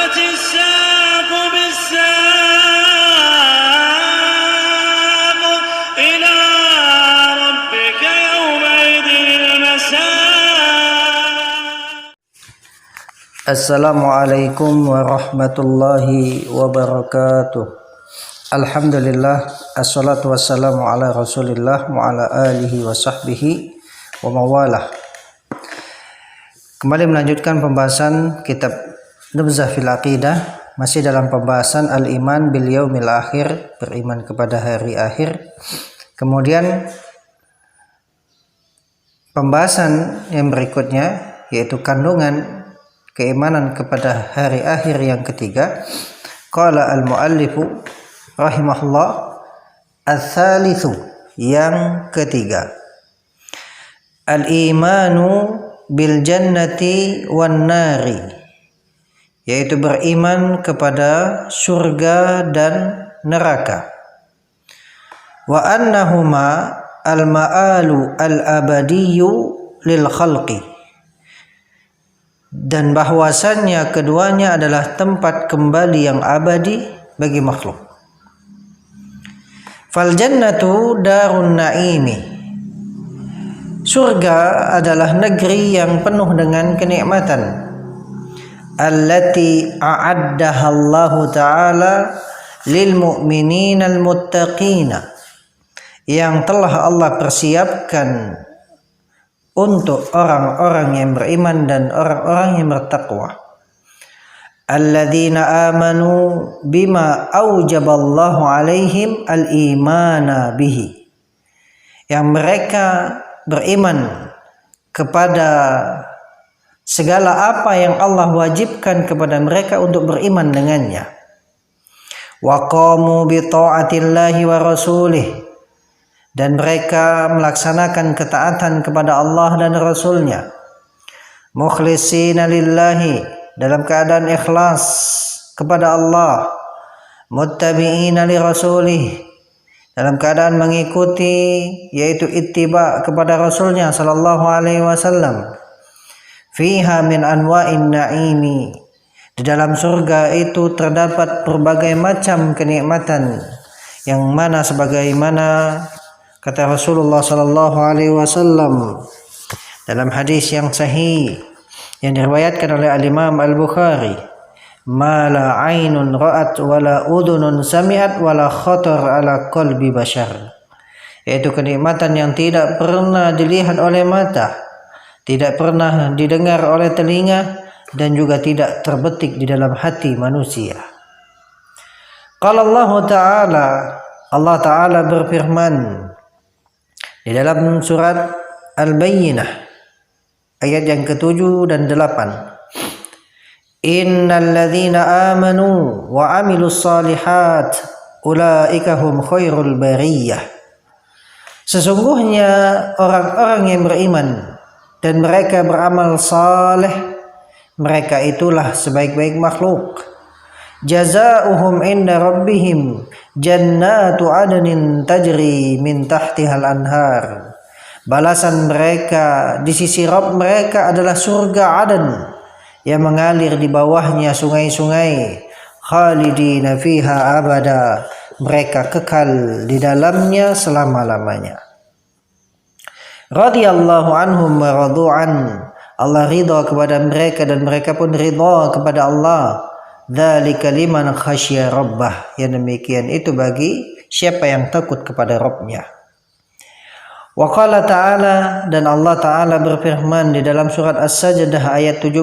والتفت الساق بالساق إلى ربك يومئذ المساق. Assalamualaikum warahmatullahi wabarakatuh. Alhamdulillah, assalatu wassalamu ala rasulillah wa ala alihi wa sahbihi wa mawalah. Kembali melanjutkan pembahasan kitab Nubzah fil Aqidah, masih dalam pembahasan al-iman bil yaumil akhir, beriman kepada hari akhir. Kemudian pembahasan yang berikutnya yaitu kandungan keimanan kepada hari akhir yang ketiga. Qala al-muallifu rahimahullah, ats-tsalitsu, yang ketiga, al-imanu bil jannati wan nari, yaitu beriman kepada surga dan neraka. Wa annahuma al-ma'alu al-abadiyyu lil khalqi, dan bahwasannya keduanya adalah tempat kembali yang abadi bagi makhluk. Fal jannatu darun naimi, surga adalah negeri yang penuh dengan kenikmatan. Allati a'addaha Allah Ta'ala lil mu'minina al muttaqina, yang telah Allah persiapkan untuk orang-orang yang beriman dan orang-orang yang bertakwa. Alladzina amanu bima aujaballahu alaihim al-imana bihi, yang mereka beriman kepada segala apa yang Allah wajibkan kepada mereka untuk beriman dengannya. Wa qamu bi ta'atillahi wa rasulih, dan mereka melaksanakan ketaatan kepada Allah dan Rasulnya. Mukhlishina lillahi, dalam keadaan ikhlas kepada Allah. Muttabi'ina li rasulih, dalam keadaan mengikuti, yaitu ittiba kepada Rasulnya sallallahu alaihi wasallam. Fiha min anwa'in na'imi, di dalam surga itu terdapat berbagai macam kenikmatan, yang mana sebagaimana kata Rasulullah sallallahu alaihi wasallam dalam hadis yang sahih yang diriwayatkan oleh al-Imam Al-Bukhari, ma la ainun ra'at wa la udhunun sami'at wa la khatar ala qalbi bashar, yaitu kenikmatan yang tidak pernah dilihat oleh mata, tidak pernah didengar oleh telinga, dan juga tidak terbetik di dalam hati manusia. Qala Allah Ta'ala, Allah Ta'ala berfirman di dalam surat Al-Bayyinah ayat yang ke-7 dan 8. Innal ladzina amanu wa amilus solihat ulaika hum khairul bariyah. Sesungguhnya orang-orang yang beriman dan mereka beramal saleh, mereka itulah sebaik-baik makhluk. Jazaohum inda rabbihim jannatu adnin tajri min tahtihal anhar. Balasan mereka di sisi Rabb mereka adalah surga Aden yang mengalir di bawahnya sungai-sungai. Khalidina fiha abada, mereka kekal di dalamnya selama-lamanya. Radhiyallahu anhum wa radu'an, Allah ridha kepada mereka dan mereka pun ridha kepada Allah. Dzalika liman khasyya rabbah, yang demikian itu bagi siapa yang takut kepada Rabbnya. Wa qala ta'ala, dan Allah Ta'ala berfirman di dalam surat As-Sajdah ayat 17.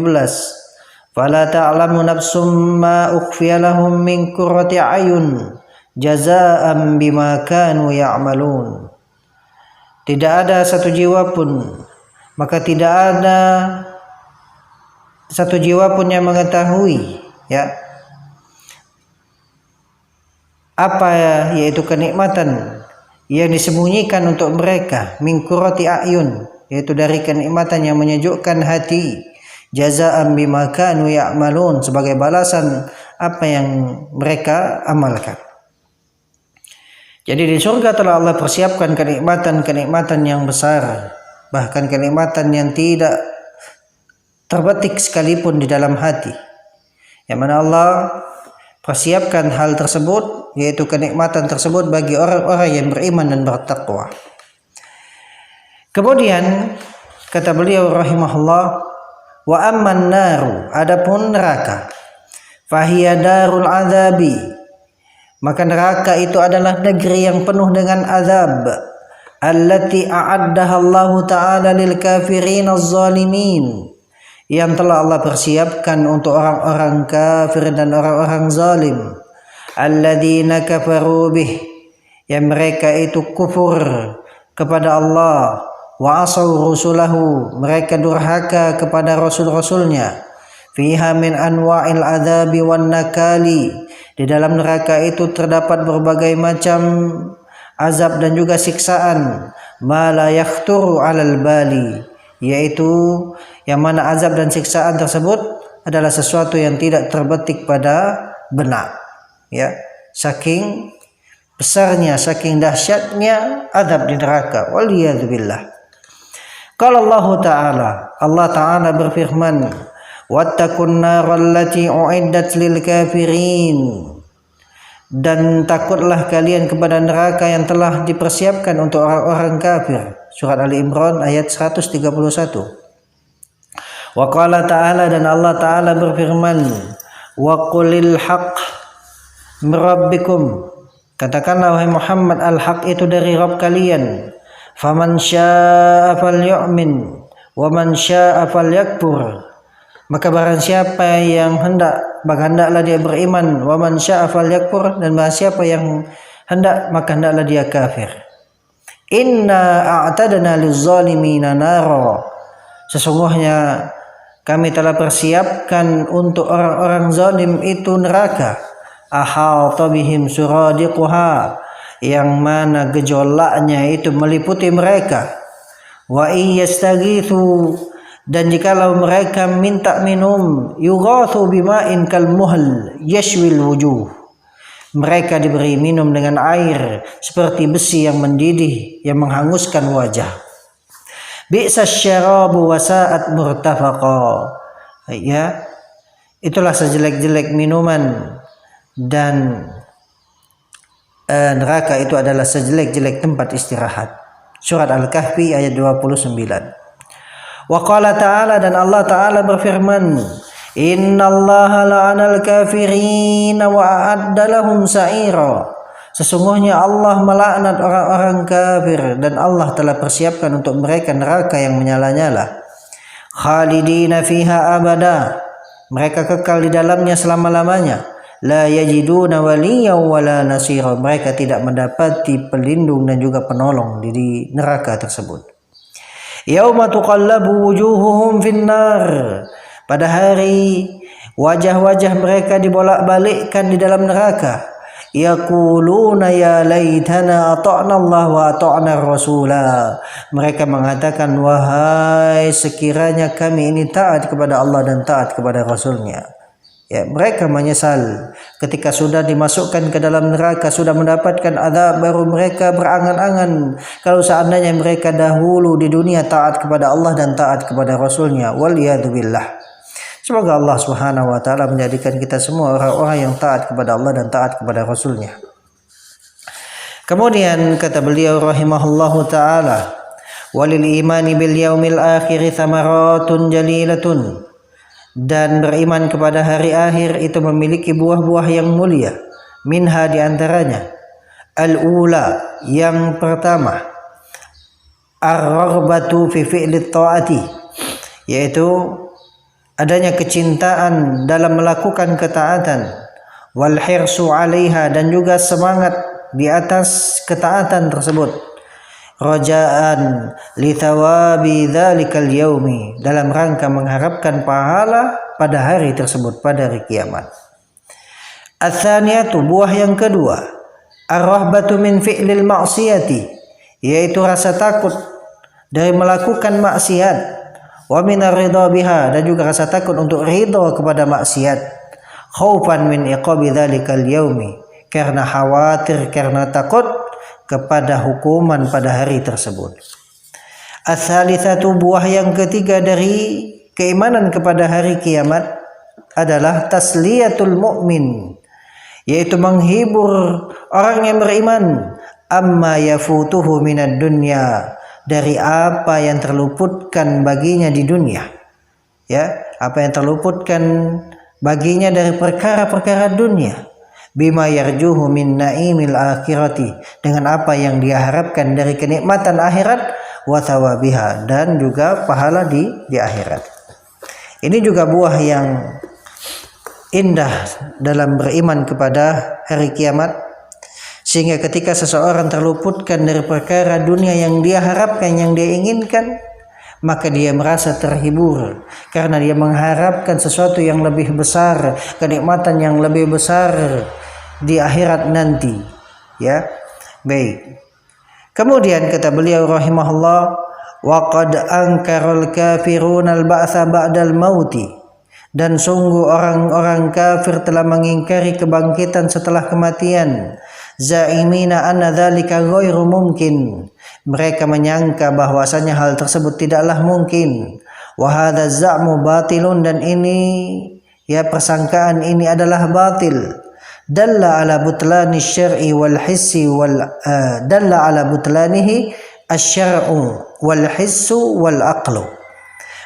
Fala ta'lamu nafsum ma ukhfiya lahum min qurrati ayun jazaa'an bima kanu ya'malun. Tidak ada satu jiwa pun, maka tidak ada satu jiwa pun yang mengetahui apa yaitu kenikmatan yang disembunyikan untuk mereka, min qurrati a'yun, yaitu dari kenikmatan yang menyejukkan hati, jazaa'an bima kanu ya'malun, sebagai balasan apa yang mereka amalkan. Jadi di surga telah Allah persiapkan kenikmatan-kenikmatan yang besar, bahkan kenikmatan yang tidak terbetik sekalipun di dalam hati, yang mana Allah persiapkan hal tersebut, yaitu kenikmatan tersebut bagi orang-orang yang beriman dan bertakwa. Kemudian kata beliau rahimahullah, wa amman naru, adapun neraka, fahiya darul azabi, maka neraka itu adalah negeri yang penuh dengan azab, allati a'addaha Allah Ta'ala lil kafirin az-zalimin, yang telah Allah persiapkan untuk orang-orang kafir dan orang-orang zalim, alladzina kafaru bih, yang mereka itu kufur kepada Allah, wa asaw rusulahu, mereka durhaka kepada rasul-rasulnya, fiha min anwa'il adzabi wan nakali, di dalam neraka itu terdapat berbagai macam azab dan juga siksaan, ma la yakhturu 'alal bali, yaitu yang mana azab dan siksaan tersebut adalah sesuatu yang tidak terbetik pada benak, ya, saking besarnya, saking dahsyatnya azab di neraka. Waliyadzubillah. Qala Allah Ta'ala berfirman, wattaqun naral lati uiddat lil kafirin, dan takutlah kalian kepada neraka yang telah dipersiapkan untuk orang-orang kafir. Surat Ali Imran ayat 131. Wa qala ta'ala, dan Allah Ta'ala berfirman, wa qulil haqq min rabbikum, katakanlah wahai Muhammad, al-haq itu dari Rabb kalian, faman syaa'a falyu'min wa man syaa'a falyakfur, maka barang siapa yang hendaklah dia beriman, wa man syaa'a falyakfur, dan barang siapa yang hendak maka hendaklah dia kafir. Inna a'tadna liz-zalimina nara, sesungguhnya kami telah persiapkan untuk orang-orang zalim itu neraka, ahata bihim suradiquha, yang mana gejolaknya itu meliputi mereka, wa iyastaghithu, dan jikalau mereka minta minum, yughathu bima'in kalmuhl yashwil wujuh, mereka diberi minum dengan air seperti besi yang mendidih yang menghanguskan wajah. Bi'sa syarabu wa sa'at murtafaqa, ya, itulah sejelek-jelek minuman, dan neraka itu adalah sejelek-jelek tempat istirahat. Surat Al-Kahfi ayat 29. Wa qala ta'ala, dan Allah Ta'ala berfirman, innallaha la'anal kafirin wa a'adda lahum sa'ira, sesungguhnya Allah melaknat orang-orang kafir dan Allah telah persiapkan untuk mereka neraka yang menyala-nyala. Khalidina fiha abada, mereka kekal di dalamnya selama-lamanya. La yajiduna waliyan wala nasira, mereka tidak mendapati pelindung dan juga penolong di neraka tersebut. Yauma tuqallabu wujuhuhum finnar, pada hari wajah-wajah mereka dibolak-balikkan di dalam neraka. Yaquluna ya laitana ata'na Allah wa ata'na rasula, mereka mengatakan, wahai sekiranya kami ini taat kepada Allah dan taat kepada Rasulnya. Ya, mereka menyesal ketika sudah dimasukkan ke dalam neraka, sudah mendapatkan azab, baru mereka berangan-angan kalau seandainya mereka dahulu di dunia taat kepada Allah dan taat kepada Rasulnya. Waliyadzubillah. Semoga Allah Subhanahu wa Ta'ala menjadikan kita semua orang-orang yang taat kepada Allah dan taat kepada Rasulnya. Kemudian kata beliau rahimahullahu ta'ala, walil imani bil yaumil akhir thamaratun jalilatun, dan beriman kepada hari akhir itu memiliki buah-buah yang mulia. Minha, diantaranya, al-ula, yang pertama, ar-raghbatu fi fi'li ta'ati, yaitu adanya kecintaan dalam melakukan ketaatan, wal hirsu 'alaiha, dan juga semangat di atas ketaatan tersebut, rajaan li thawabi dzalikal yaumi, dalam rangka mengharapkan pahala pada hari tersebut, pada hari kiamat. Ats-tsaniyatu, buah yang kedua, ar-rahbatu min fi'lil ma'siyati, yaitu rasa takut dari melakukan maksiat, wa min ar-ridha biha, dan juga rasa takut untuk ridha kepada maksiat, khaufan min iqabi dzalikal yaumi, karena khawatir, karena takut kepada hukuman pada hari tersebut. Ats-tsalitsatu, buah yang ketiga dari keimanan kepada hari kiamat, adalah tasliyatul mu'min, yaitu menghibur orang yang beriman, amma yafutuhu minad dunya, dari apa yang terluputkan baginya di dunia. Ya, apa yang terluputkan baginya dari perkara-perkara dunia. Bima yarjuhu min naimil akhirati, dengan apa yang dia harapkan dari kenikmatan akhirat, wa thawabiha, dan juga pahala di akhirat. Ini juga buah yang indah dalam beriman kepada hari kiamat, sehingga ketika seseorang terluputkan dari perkara dunia yang dia harapkan, yang dia inginkan, maka dia merasa terhibur karena dia mengharapkan sesuatu yang lebih besar, kenikmatan yang lebih besar di akhirat nanti. Ya, baik. Kemudian kata beliau rahimahullah, wa qad ankarul kafirun al-ba'tsa ba'dal mauti, dan sungguh orang-orang kafir telah mengingkari kebangkitan setelah kematian. Za'imina anna dzalika ghairu mumkin, mereka menyangka bahwasanya hal tersebut tidaklah mungkin. Wa hadza za'mu batilun, dan ini, ya, persangkaan ini adalah batil. Dalla ala butlani syar'i wal hissi wal dalla ala butlanihi asy-syar'u wal hissu wal aqlu,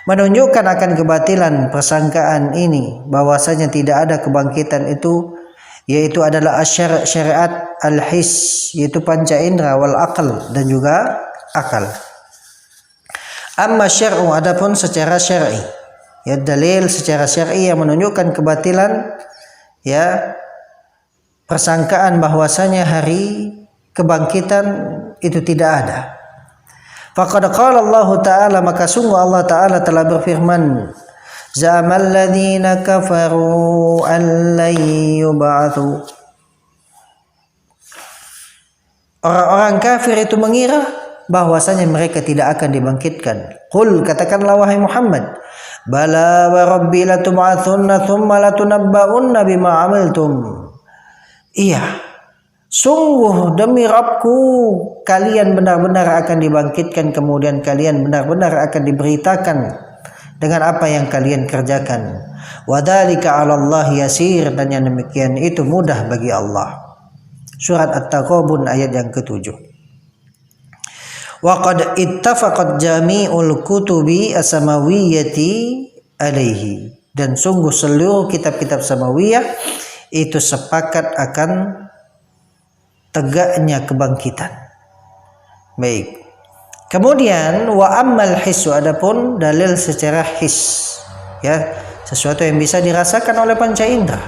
menunjukkan akan kebatilan persangkaan ini, bahwasanya tidak ada kebangkitan itu, yaitu adalah syariat al-his, yaitu panca indera, wal aql, dan juga akal. Amma syar'u, adapun secara syar'i, ya, dalil secara syar'i yang menunjukkan kebatilan, ya, persangkaan bahwasanya hari kebangkitan itu tidak ada. Faqad qala Allah Ta'ala, maka sungguh Allah Ta'ala telah berfirman, za'amal ladzina kafaru an lan yub'atsu, orang-orang kafir itu mengira bahwasanya mereka tidak akan dibangkitkan. Qul, katakanlah wahai Muhammad, bala wa rabbi latub'atsunna tsumma latunabba'unna bima 'amiltum. Iya, sungguh demi Rabbku, kalian benar-benar akan dibangkitkan, kemudian kalian benar-benar akan diberitakan dengan apa yang kalian kerjakan. Wa dzalika 'ala Allah yasir, dan yang demikian itu mudah bagi Allah. Surat At-Taghabun ayat yang ke-7. Wa qad ittafaqat jami'ul kutubi as-samawiyyati alaihi, dan sungguh seluruh kitab-kitab samawiyah itu sepakat akan tegaknya kebangkitan. Baik. Kemudian wa ammal hissu, adapun dalil secara his, ya, sesuatu yang bisa dirasakan oleh panca indera,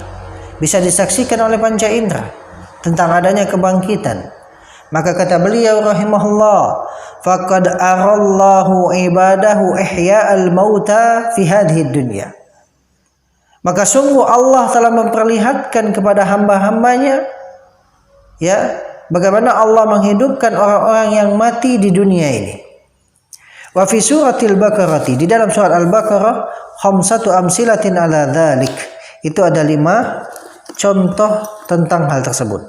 bisa disaksikan oleh panca indera tentang adanya kebangkitan. Maka kata beliau rahimahullah, faqad arallahu ibadahu ihya'al mauta fi hadhihi dunya, maka sungguh Allah telah memperlihatkan kepada hamba-hambanya, ya, bagaimana Allah menghidupkan orang-orang yang mati di dunia ini. Wa fi suratil Baqarah, di dalam surat Al-Baqarah, khamsatu amsilatin ala dzalik, itu ada 5 contoh tentang hal tersebut.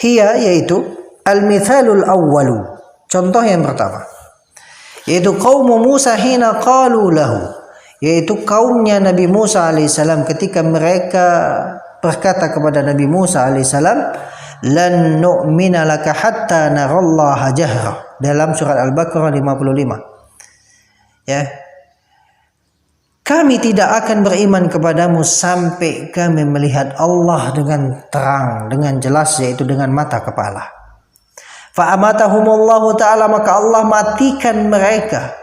Hiya, yaitu al-mithalul awwalu, contoh yang pertama, yaitu qaum Musa hina qalu lahu, yaitu kaumnya Nabi Musa alaihissalam ketika mereka berkata kepada Nabi Musa alaihissalam, lan nu'mina laka hatta narallaha jahra, dalam surat Al-Baqarah 55. Ya, kami tidak akan beriman kepadamu sampai kami melihat Allah dengan terang, dengan jelas, yaitu dengan mata kepala. Fa amatahumullahu ta'ala, maka Allah matikan mereka.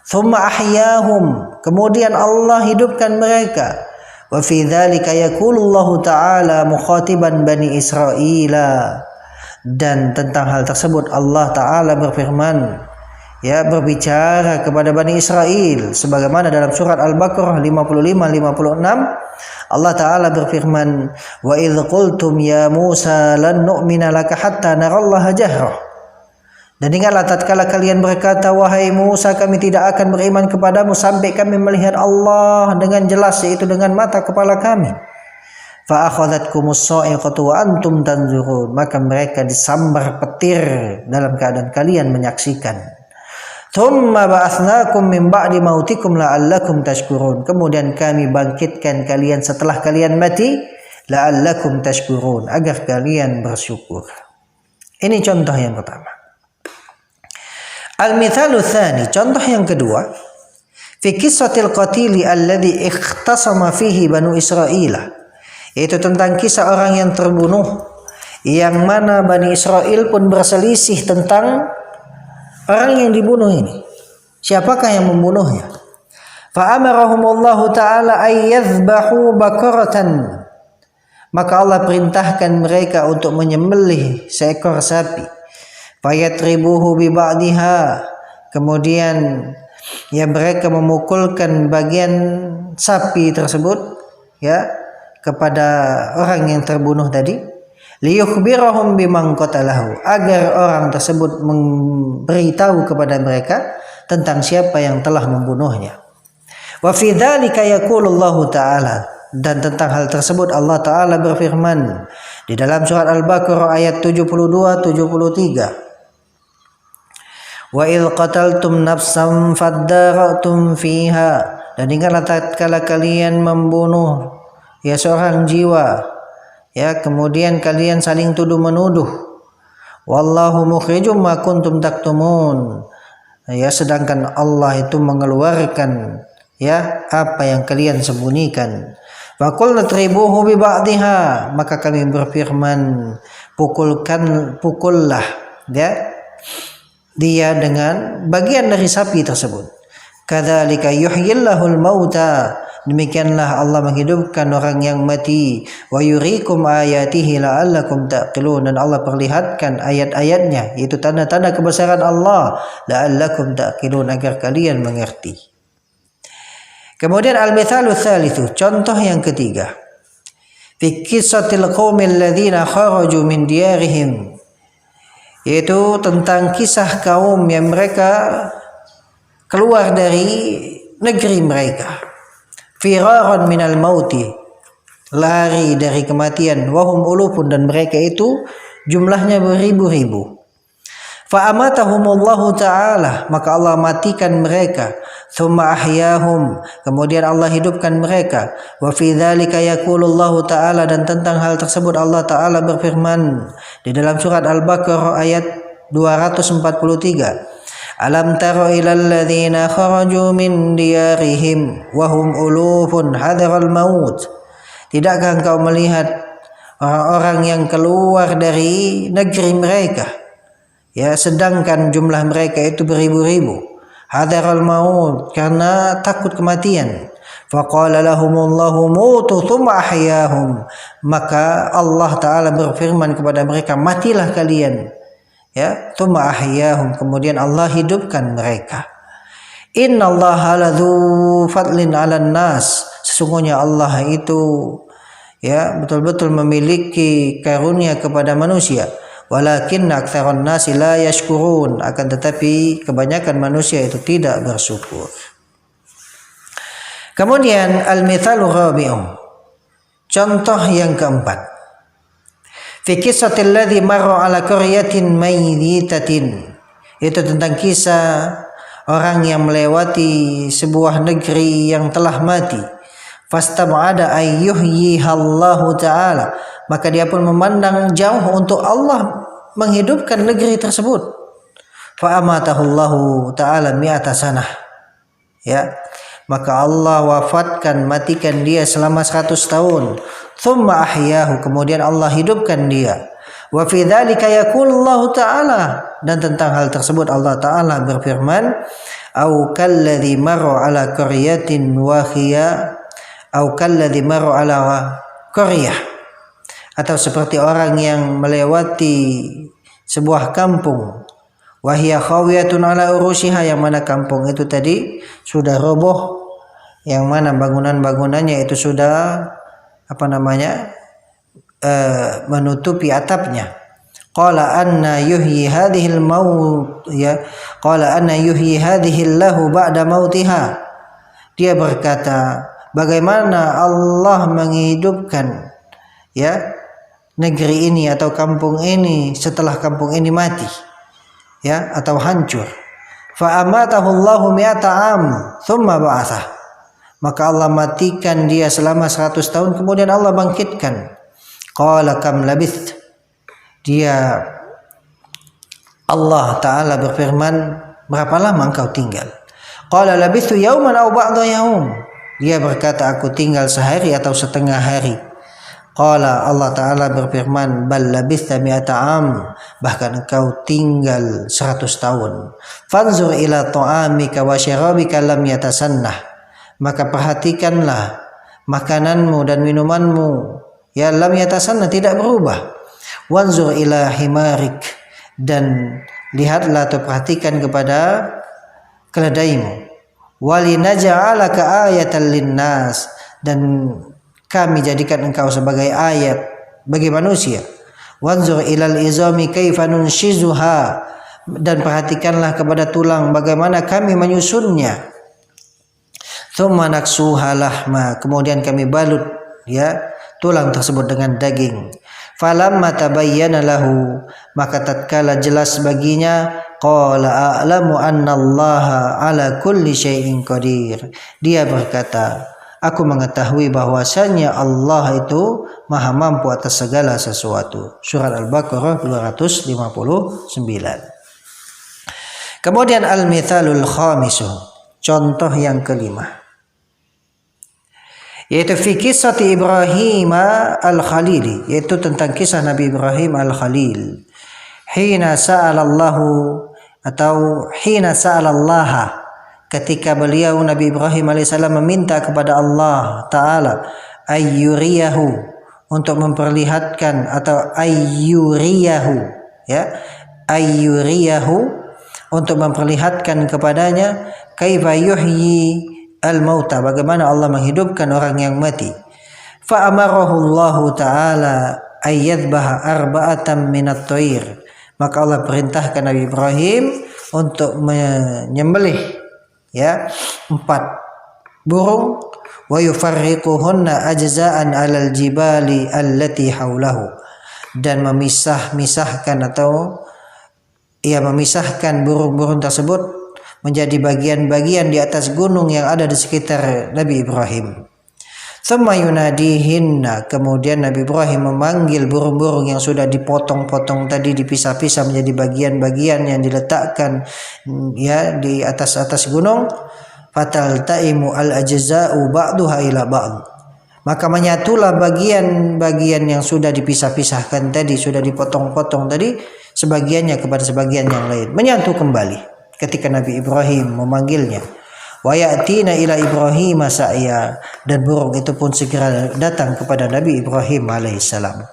Thumma ahyahum, kemudian Allah hidupkan mereka. Wa fi dzalika yaqulullahu ta'ala mukhatiban bani Israila, dan tentang hal tersebut Allah Ta'ala berfirman, ya, berbicara kepada Bani Israel, sebagaimana dalam surat Al-Baqarah 55-56 Allah Ta'ala berfirman, wa idh qultum ya Musa lan nu'mina laka hatta narallaha jahra, dan ingatlah tatkala kalian berkata, wahai Musa, kami tidak akan beriman kepadamu sampai kami melihat Allah dengan jelas, yaitu dengan mata kepala kami. Fa akhadhatkumus sa'iqatu wa antum tanzurun, maka mereka disambar petir dalam keadaan kalian menyaksikan. Thumma ba'atsnakum min ba'di mautikum la'allakum tashkurun. Kemudian kami bangkitkan kalian setelah kalian mati, la'allakum tashkurun, agar kalian bersyukur. Ini contoh yang pertama. Al-mithalu tsani, contoh yang kedua, fi qissatil qatili alladhi ikhtasama fihi banu Israil. Yaitu tentang kisah orang yang terbunuh yang mana Bani Israel pun berselisih tentang orang yang dibunuh ini. Siapakah yang membunuhnya? Fa amarahumullahu ta'ala ay yadhbahu bakaratan. Maka Allah perintahkan mereka untuk menyembelih seekor sapi. Fayatribuhu bi ba'diha. Kemudian ya mereka memukulkan bagian sapi tersebut ya kepada orang yang terbunuh tadi. Liyukhbirahum biman qatalahu, agar orang tersebut memberitahu kepada mereka tentang siapa yang telah membunuhnya. Wa fi dzalika yaqulullahu ta'ala, dan tentang hal tersebut Allah Ta'ala berfirman di dalam surat Al-Baqarah ayat 72-73. Wa idh qataltum nafsan faddaratum fiha, dan ingatlah tatkala kalian membunuh ya seorang jiwa, ya kemudian kalian saling tuduh menuduh. Wallahu mukhrijum ma kuntum taktumun, ya sedangkan Allah itu mengeluarkan ya apa yang kalian sembunyikan. Wa qulna tribuhu bi ba'dihha, maka kami berfirman pukullah ya dia dengan bagian dari sapi tersebut. Kadzalika yuhyillahul mauta, demikianlah Allah menghidupkan orang yang mati. Wa yuriikum ayatihi la'allakum taqilun, dan Allah perlihatkan ayat-ayatnya, yaitu tanda-tanda kebesaran Allah, la'allakum taqilun, agar kalian mengerti. Kemudian al-mithalu tsalitsu, contoh yang ketiga, fi qissatil qaumil ladzina kharaju min diyarihim, yaitu tentang kisah kaum yang mereka keluar dari negeri mereka. Firaran minal mauti, lari dari kematian. Wahum ulufun, dan mereka itu jumlahnya beribu-ribu. Fa amatahumullahu ta'ala, maka Allah matikan mereka. Tsumma ahyahum, kemudian Allah hidupkan mereka. Wa fi dzalika yaqulullahu ta'ala, dan tentang hal tersebut Allah Ta'ala berfirman di dalam surat Al-Baqarah ayat 243. Alam tara ilal ladzina kharaju min diyarihim wa hum ulufun hadaral maut. Tidakkah engkau melihat orang-orang yang keluar dari negeri mereka, ya sedangkan jumlah mereka itu beribu-ribu. Hadaral maut, karena takut kematian. Faqala lahumullahu mutu tsumma ahyahum, maka Allah Ta'ala berfirman kepada mereka, matilah kalian, ya, tsumma ahyahum, kemudian Allah hidupkan mereka. Innallaha ladzu fadlin 'alan nas, sesungguhnya Allah itu ya betul-betul memiliki karunia kepada manusia. Walakinna aktsaran nasi la yashkurun, akan tetapi kebanyakan manusia itu tidak bersyukur. Kemudian al-mithalu rabi'u, contoh yang keempat, fi qissatil ladzi marra ala qaryatin mayyitatin, itu tentang kisah orang yang melewati sebuah negeri yang telah mati. Fastab'ada ayyuhyihallahu ta'ala, maka dia pun memandang jauh untuk Allah menghidupkan negeri tersebut. Fa amatahullahu ta'ala mi'ata sanah, ya, maka Allah wafatkan, matikan dia selama 100 tahun. Tsumma ahyahu, kemudian Allah hidupkan dia. Wa fi dzalika yaqulullahu ta'ala, dan tentang hal tersebut Allah Ta'ala berfirman, au kalladzi marra ala qaryatin wa hiya, au kalladzi marra ala qaryah, atau seperti orang yang melewati sebuah kampung, wa hiya khawiyatun ala urushiha, yang mana kampung itu tadi sudah roboh, yang mana bangunan-bangunannya itu sudah menutupi atapnya. Qala anna yuhyi hadhil maut, ya, qala anna yuhyi hadhil lahu ba'da mautiha, dia berkata, bagaimana Allah menghidupkan ya negeri ini atau kampung ini setelah kampung ini mati, ya, atau hancur. Fa amatahu Allahu mi'ata am thumma ba'athah. Maka Allah matikan dia selama 100 tahun, kemudian Allah bangkitkan. Qala kam labith. Dia Allah Ta'ala berfirman, berapa lama engkau tinggal? Qala labithu yauman aw ba'da yaum. Dia berkata, aku tinggal sehari atau setengah hari. Qala Allah Ta'ala berfirman, bal labitha mi'ata am. Bahkan engkau tinggal 100 tahun. Fanzur ila ta'amika wa syarabika lam yatasannah. Maka perhatikanlah makananmu dan minumanmu, ya lam yatasanna, tidak berubah. Wanzur ila himarik, dan lihatlah atau perhatikan kepada keledaimu. Walinaj'alaka ayatan linnas, dan kami jadikan engkau sebagai ayat bagi manusia. Wanzur ilal izami kaifa nunshizuha, dan perhatikanlah kepada tulang bagaimana kami menyusunnya. Tsumma naksuha lahma, kemudian kami balut ya tulang tersebut dengan daging. Falamma tabayyana lahu, maka tatkala jelas baginya, qala a'lamu annallaha ala kulli syai'in qadir. Dia berkata, aku mengetahui bahwasanya Allah itu maha mampu atas segala sesuatu. Surat Al-Baqarah 259. Kemudian al-mithalul khamisu, contoh yang kelima, yaitu fi kisati Ibrahim al-Khalili, yaitu tentang kisah Nabi Ibrahim al-Khalil. Hina sa'alallahu, atau hina sa'alallaha, ketika beliau Nabi Ibrahim alaihissalam meminta kepada Allah Ta'ala ayyuriyahu, untuk memperlihatkan, atau ayyuriyahu, ya ayyuriyahu, untuk memperlihatkan kepadanya kaifa yuhyi al-mauta, bagaimana Allah menghidupkan orang yang mati. Fa amarahu Allah Ta'ala ayyadbaha arba'atan minat thair, maka Allah perintahkan Nabi Ibrahim untuk menyembelih ya 4 burung, wa yufarriquhunna ajza'an 'alal jibali allati haulahu, dan memisahkan atau memisahkan burung-burung tersebut menjadi bagian-bagian di atas gunung yang ada di sekitar Nabi Ibrahim. Tsumma yunadihinna, kemudian Nabi Ibrahim memanggil burung-burung yang sudah dipotong-potong tadi, dipisah-pisah menjadi bagian-bagian yang diletakkan ya di atas gunung. Fatal taimu al-ajza'u ba'duha ila ba'd, maka menyatulah bagian-bagian yang sudah dipisah-pisahkan tadi, sudah dipotong-potong tadi, sebagiannya kepada sebagian yang lain, menyatu kembali ketika Nabi Ibrahim memanggilnya. Wa ya'tina ila Ibrahim sa'ya, dan burung itu pun segera datang kepada Nabi Ibrahim alaihissalam.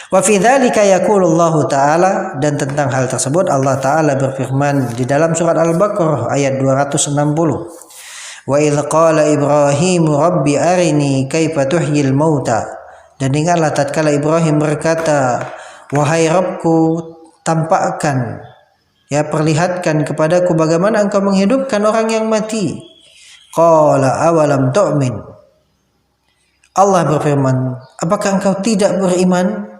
Wa fi dzalika yaqulullahu ta'ala, dan tentang hal tersebut Allah Ta'ala berfirman di dalam surat Al-Baqarah ayat 260. Wa idz qala Ibrahim rabbi arini kaifa tuhyil mauta, dan ingatlah tatkala Ibrahim berkata, wahai Rabbku, tampakkan, ya perlihatkan kepadaku bagaimana engkau menghidupkan orang yang mati. Qala awalam tu'min, Allah berfirman, apakah engkau tidak beriman?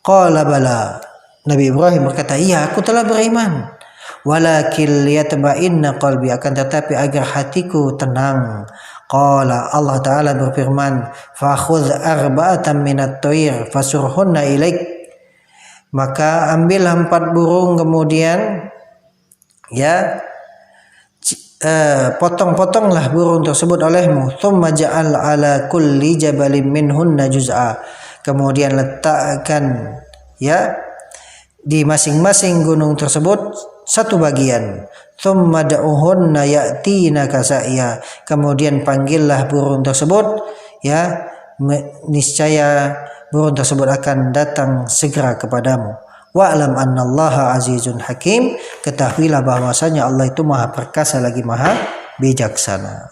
Qala bala, Nabi Ibrahim berkata, iya aku telah beriman. Walakin liyatma'inna qalbi, akan tetapi agar hatiku tenang. Qala, Allah Ta'ala berfirman, fakhudh arba'atan minat thair fasurhunna ilaik, maka ambillah 4 burung, kemudian ya potong-potonglah burung tersebut olehmu. Tsumma ja'al ala kulli jabalin minhunna juz'a, kemudian letakkan ya di masing-masing gunung tersebut 1 bagian. Tsumma da'uhunna ya'tinaka sa'ya, kemudian panggillah burung tersebut, ya niscaya burung tersebut akan datang segera kepadamu. Wa'lam annallaha azizun hakim, ketahuilah bahwasanya Allah itu maha perkasa lagi maha bijaksana.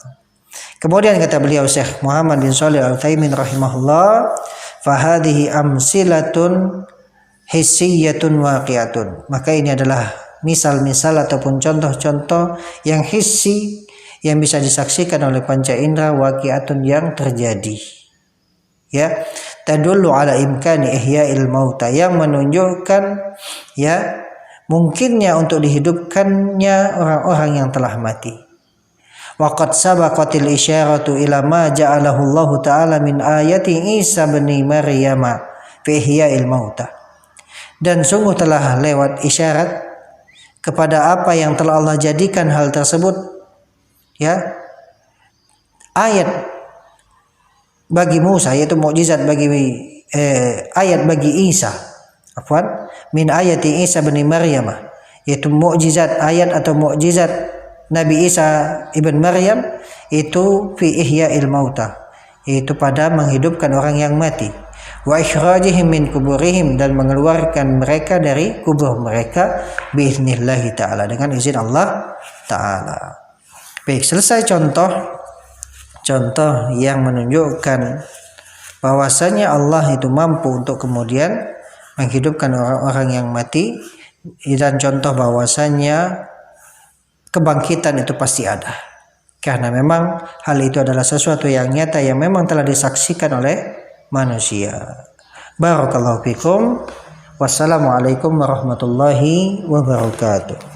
Kemudian kata beliau Syekh Muhammad bin Shalih Al-Utsaimin rahimahullah, fahadhihi amsilatun hissiyatun waqi'atun, maka ini adalah misal-misal ataupun contoh-contoh yang hissi, yang bisa disaksikan oleh panca indera, waqi'atun yang terjadi, ya tadullu ala imkani ihya'il mauta, yang menunjukkan ya mungkinnya untuk dihidupkannya orang-orang yang telah mati. Wa qad sabaqatil isyaratu ila ma ja'alahu Allah Ta'ala min ayati Isa bin Maryam fi ihya'il mauta. Dan sungguh telah lewat isyarat kepada apa yang telah Allah jadikan hal tersebut, ya, ayat bagi Musa, yaitu mukjizat bagi ayat bagi Isa, min ayati Isa bin Maryam, yaitu mukjizat ayat atau mukjizat Nabi Isa ibn Maryam itu fi ihya'il mauta, yaitu pada menghidupkan orang yang mati, wa ikhrajihim min kuburihim, dan mengeluarkan mereka dari kubur mereka biiznillahi ta'ala, dengan izin Allah ta'ala. Baik, selesai contoh yang menunjukkan bahwasanya Allah itu mampu untuk kemudian menghidupkan orang-orang yang mati, dan contoh bahwasanya kebangkitan itu pasti ada, karena memang hal itu adalah sesuatu yang nyata yang memang telah disaksikan oleh manusia. Barakallahu fikum. Wassalamualaikum warahmatullahi wabarakatuh.